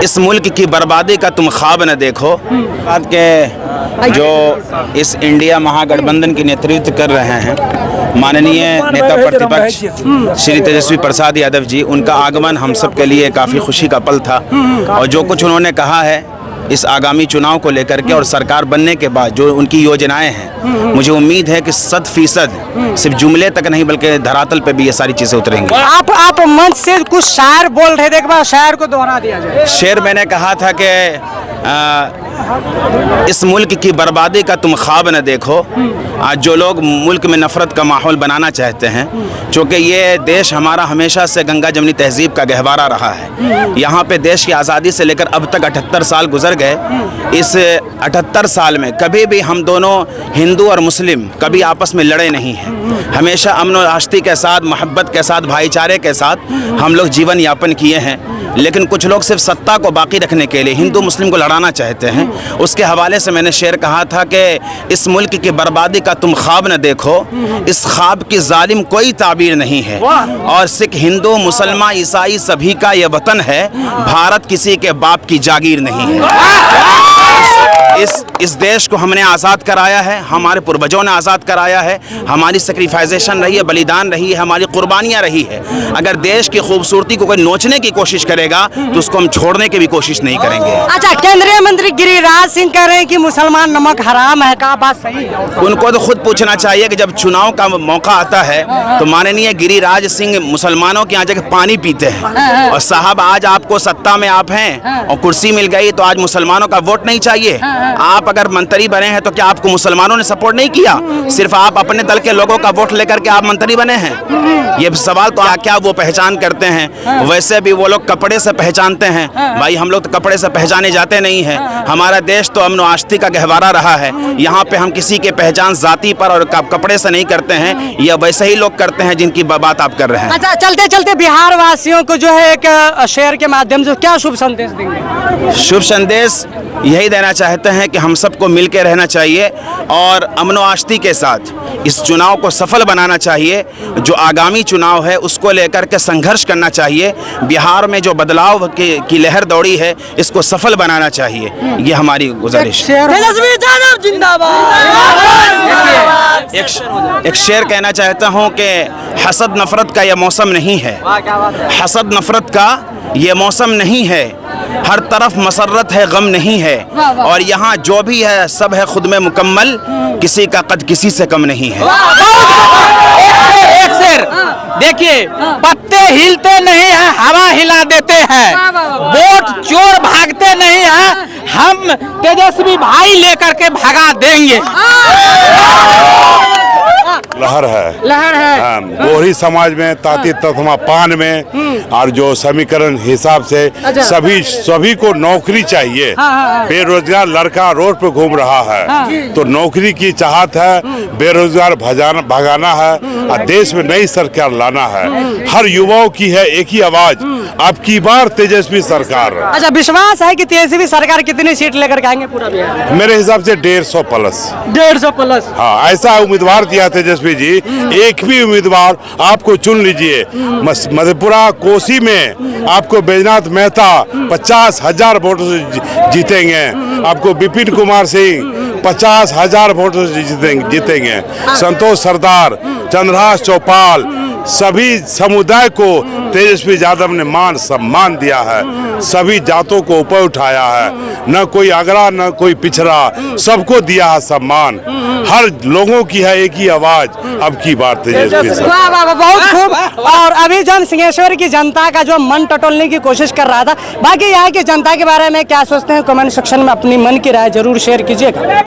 इस मुल्क की बर्बादी का तुम ख्वाब न देखो। बात के जो इस इंडिया महागठबंधन की नेतृत्व कर रहे हैं माननीय नेता प्रतिपक्ष श्री तेजस्वी प्रसाद यादव जी, उनका आगमन हम सब के लिए काफ़ी खुशी का पल था। और जो कुछ उन्होंने कहा है इस आगामी चुनाव को लेकर के और सरकार बनने के बाद जो उनकी योजनाएं हैं, मुझे उम्मीद है कि 100% सिर्फ जुमले तक नहीं बल्कि धरातल पे भी ये सारी चीज़ें उतरेंगी। आप मंच से कुछ शायर बोल रहे थे, एक बार शायर को दोहरा दिया जाए। शेर मैंने कहा था कि इस मुल्क की बर्बादी का तुम ख्वाब न देखो। आज जो लोग मुल्क में नफ़रत का माहौल बनाना चाहते हैं, चूँकि ये देश हमारा हमेशा से गंगा जमनी तहजीब का गहवारा रहा है। यहाँ पे देश की आज़ादी से लेकर अब तक 78 साल गुजर गए। इस 78 साल में कभी भी हम दोनों हिंदू और मुस्लिम कभी आपस में लड़े नहीं हैं। हमेशा अमन और आश्ती के साथ, मोहब्बत के साथ, भाईचारे के साथ हम लोग जीवन यापन किए हैं। लेकिन कुछ लोग सिर्फ सत्ता को बाकी रखने के लिए हिंदू मुस्लिम को लड़ाना चाहते हैं। उसके हवाले से मैंने शेर कहा था कि इस मुल्क की बर्बादी का तुम ख्वाब न देखो, इस ख्वाब की जालिम कोई ताबीर नहीं है। और सिख, हिंदू, मुसलमान, ईसाई सभी का ये वतन है। भारत किसी के बाप की जागीर नहीं है। इस देश को हमने आज़ाद कराया है, हमारे पूर्वजों ने आज़ाद कराया है। हमारी सेक्रीफाइजेशन रही है, बलिदान रही है, हमारी कुर्बानियाँ रही है। अगर देश की खूबसूरती को कोई नोचने की कोशिश करेगा तो उसको हम छोड़ने की भी कोशिश नहीं करेंगे। अच्छा, केंद्रीय मंत्री गिरिराज सिंह कह रहे हैं कि मुसलमान नमक हराम है, क्या बात सही है? उनको तो खुद पूछना चाहिए कि जब चुनाव का मौका आता है तो माननीय गिरिराज सिंह मुसलमानों के यहाँ जगह पानी पीते हैं। और साहब, आज आपको सत्ता में आप हैं और कुर्सी मिल गई तो आज मुसलमानों का वोट नहीं चाहिए। आप अगर मंत्री बने हैं तो क्या आपको मुसलमानों ने सपोर्ट नहीं किया? सिर्फ आप अपने दल के लोगों का वोट लेकर के आप मंत्री बने हैं? ये सवाल तो क्या वो पहचान करते हैं? वैसे भी वो लोग कपड़े से पहचानते हैं। भाई, हम लोग तो कपड़े से पहचाने जाते नहीं हैं। हमारा देश तो अमन आश्ती का गहवारा रहा है। यहाँ पे हम किसी के पहचान जाति पर और कपड़े से नहीं करते हैं। यह वैसे ही लोग करते हैं जिनकी बात आप कर रहे हैं। अच्छा, चलते चलते बिहार वासियों को जो है एक शेयर के माध्यम से क्या शुभ संदेश देंगे? शुभ संदेश यही देना चाहते हैं कि हम सबको मिल के रहना चाहिए और अमन आश्ती के साथ इस चुनाव को सफल बनाना चाहिए। जो आगामी चुनाव है उसको लेकर के संघर्ष करना चाहिए। बिहार में जो बदलाव की लहर दौड़ी है इसको सफल बनाना चाहिए। ये हमारी गुजारिश है। एक शेर कहना चाहता हूँ कि हसद नफरत का यह मौसम नहीं है। हसद नफरत का ये मौसम नहीं है। हर तरफ मसरत है, गम नहीं है। और यहाँ जो भी है सब है खुद में मुकम्मल। किसी का कद किसी से कम नहीं है। एक शेर देखिए, पत्ते हिलते नहीं हैं, हवा हिला देते हैं। वोट चोर भागते नहीं हैं, हम तेजस्वी भाई लेकर के भगा देंगे। लहर है हाँ, गोरी समाज में, ताती तथमा पान में। और जो समीकरण हिसाब से सभी को नौकरी चाहिए। बेरोजगार लड़का रोड पे घूम रहा है तो नौकरी की चाहत है, बेरोजगार भगाना है और देश में नई सरकार लाना है। हर युवाओं की है एक ही आवाज, अब की बार तेजस्वी सरकार। अच्छा, विश्वास है कि तेजस्वी सरकार कितनी सीट लेकर के आएंगे पूरा बिहार? मेरे हिसाब से 150 प्लस। 150 प्लस? हाँ, ऐसा उम्मीदवार दिया तेजस्वी जी। एक भी उम्मीदवार आपको चुन लीजिए। मधेपुरा कोसी में आपको बैजनाथ मेहता 50,000 वोटों से जीतेंगे। आपको विपिन कुमार सिंह 50,000 वोटों से जीतेंगे। संतोष सरदार, चंद्रहास चौपाल, सभी समुदाय को तेजस्वी यादव ने मान सम्मान दिया है। सभी जातों को ऊपर उठाया है, न कोई अगड़ा न कोई पिछड़ा, सबको दिया है सम्मान। हर लोगों की है एक ही आवाज, अब की बात तेजस्वी। वाह वाह वाह, बहुत खूब। और अभी जो हम सिंहेश्वर की जनता का जो मन टटोलने की कोशिश कर रहा था, बाकी यहाँ की जनता के बारे में क्या सोचते हैं कमेंट सेक्शन में अपनी मन की राय जरूर शेयर कीजिएगा।